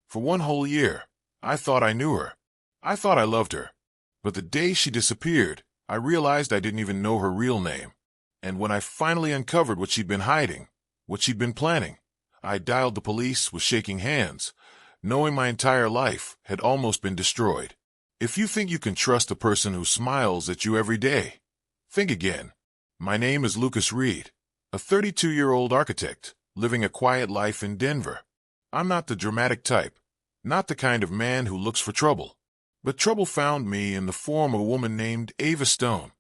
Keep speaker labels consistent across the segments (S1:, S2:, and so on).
S1: For 1 whole year, I thought I knew her. I thought I loved her. But the day she disappeared, I realized I didn't even know her real name. And when I finally uncovered what she'd been hiding, what she'd been planning, I dialed the police with shaking hands, knowing my entire life had almost been destroyed. If you think you can trust a person who smiles at you every day, think again. My name is Lucas Reed, a 32-year-old architect living a quiet life in Denver. I'm not the dramatic type, not the kind of man who looks for trouble. But trouble found me in the form of a woman named Ava Stone.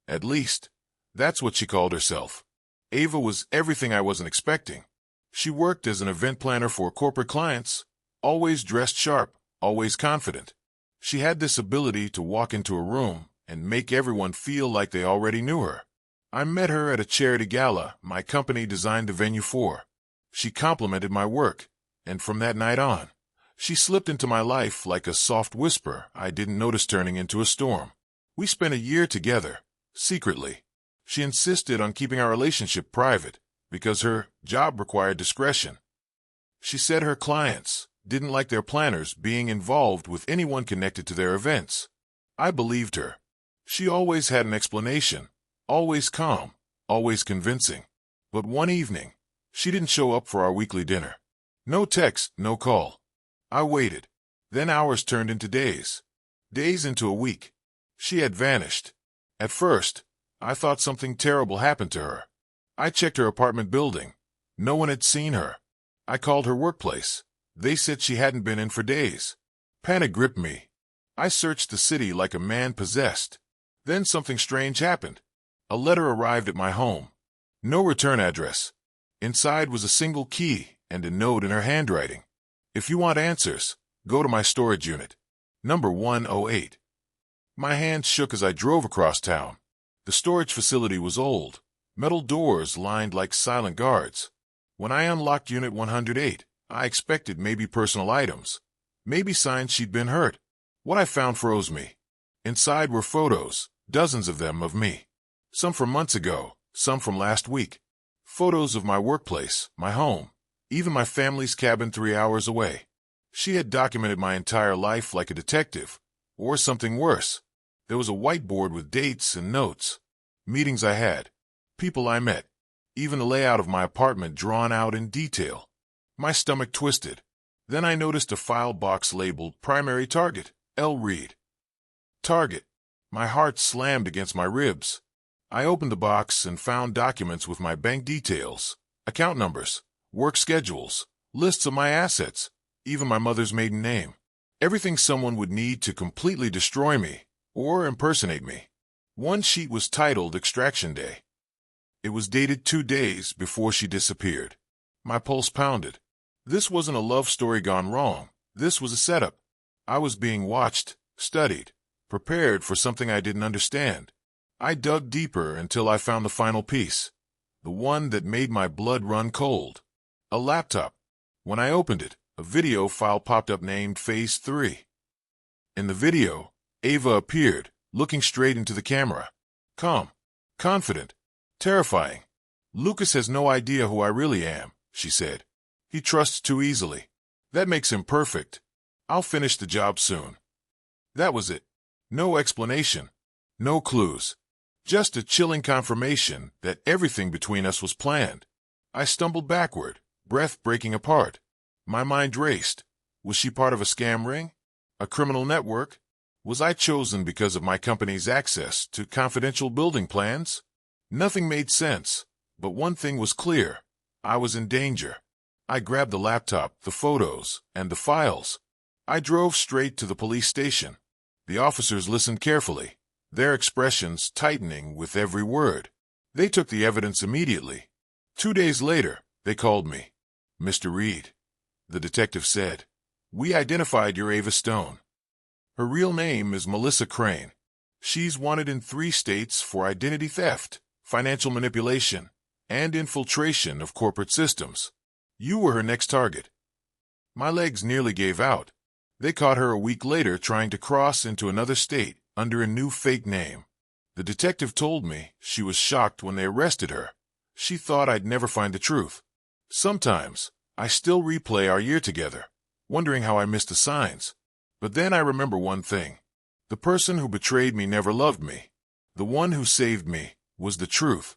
S1: At least, that's what she called herself. Ava was everything I wasn't expecting. She worked as an event planner for corporate clients, always dressed sharp, always confident. She had this ability to walk into a room and make everyone feel like they already knew her. I met her at a charity gala my company designed the venue for. She complimented my work, and from that night on, she slipped into my life like a soft whisper I didn't notice turning into a storm. We spent a year together, secretly. She insisted on keeping our relationship private because her job required discretion. She said her clients didn't like their planners being involved with anyone connected to their events. I believed her. She always had an explanation, always calm, always convincing. But one evening, she didn't show up for our weekly dinner. No text, no call. I waited. Then hours turned into days. Days into a week. She had vanished. At first, I thought something terrible happened to her. I checked her apartment building. No one had seen her. I called her workplace. They said she hadn't been in for days. Panic gripped me. I searched the city like a man possessed. Then something strange happened. A letter arrived at my home. No return address. Inside was a single key and a note in her handwriting. If you want answers, go to my storage unit. Number 108. My hands shook as I drove across town. The storage facility was old. Metal doors lined like silent guards. When I unlocked Unit 108, I expected maybe personal items, maybe signs she'd been hurt. What I found froze me. Inside were photos, dozens of them of me. Some from months ago, some from last week. Photos of my workplace, my home, even my family's cabin 3 hours away. She had documented my entire life like a detective, or something worse. There was a whiteboard with dates and notes, meetings I had, people I met, even the layout of my apartment drawn out in detail. My stomach twisted. Then I noticed a file box labeled Primary Target, L. Reed. Target. My heart slammed against my ribs. I opened the box and found documents with my bank details, account numbers, work schedules, lists of my assets, even my mother's maiden name. Everything someone would need to completely destroy me or impersonate me. One sheet was titled Extraction Day. It was dated 2 days before she disappeared. My pulse pounded. This wasn't a love story gone wrong. This was a setup. I was being watched, studied, prepared for something I didn't understand. I dug deeper until I found the final piece, the one that made my blood run cold. A laptop. When I opened it, a video file popped up named Phase 3. In the video, Ava appeared, looking straight into the camera. Calm, confident, terrifying. Lucas has no idea who I really am, she said. He trusts too easily. That makes him perfect. I'll finish the job soon. That was it. No explanation. No clues. Just a chilling confirmation that everything between us was planned. I stumbled backward, breath breaking apart. My mind raced. Was she part of a scam ring? A criminal network? Was I chosen because of my company's access to confidential building plans? Nothing made sense, but one thing was clear. I was in danger. I grabbed the laptop, the photos, and the files. I drove straight to the police station. The officers listened carefully, their expressions tightening with every word. They took the evidence immediately. 2 days later, they called me. Mr. Reed, the detective said, we identified your Ava Stone. Her real name is Melissa Crane. She's wanted in 3 states for identity theft, financial manipulation, and infiltration of corporate systems. You were her next target. My legs nearly gave out. They caught her a week later trying to cross into another state under a new fake name. The detective told me she was shocked when they arrested her. She thought I'd never find the truth. Sometimes, I still replay our year together. wondering how I missed the signs. But then I remember one thing. The person who betrayed me never loved me. The one who saved me was the truth.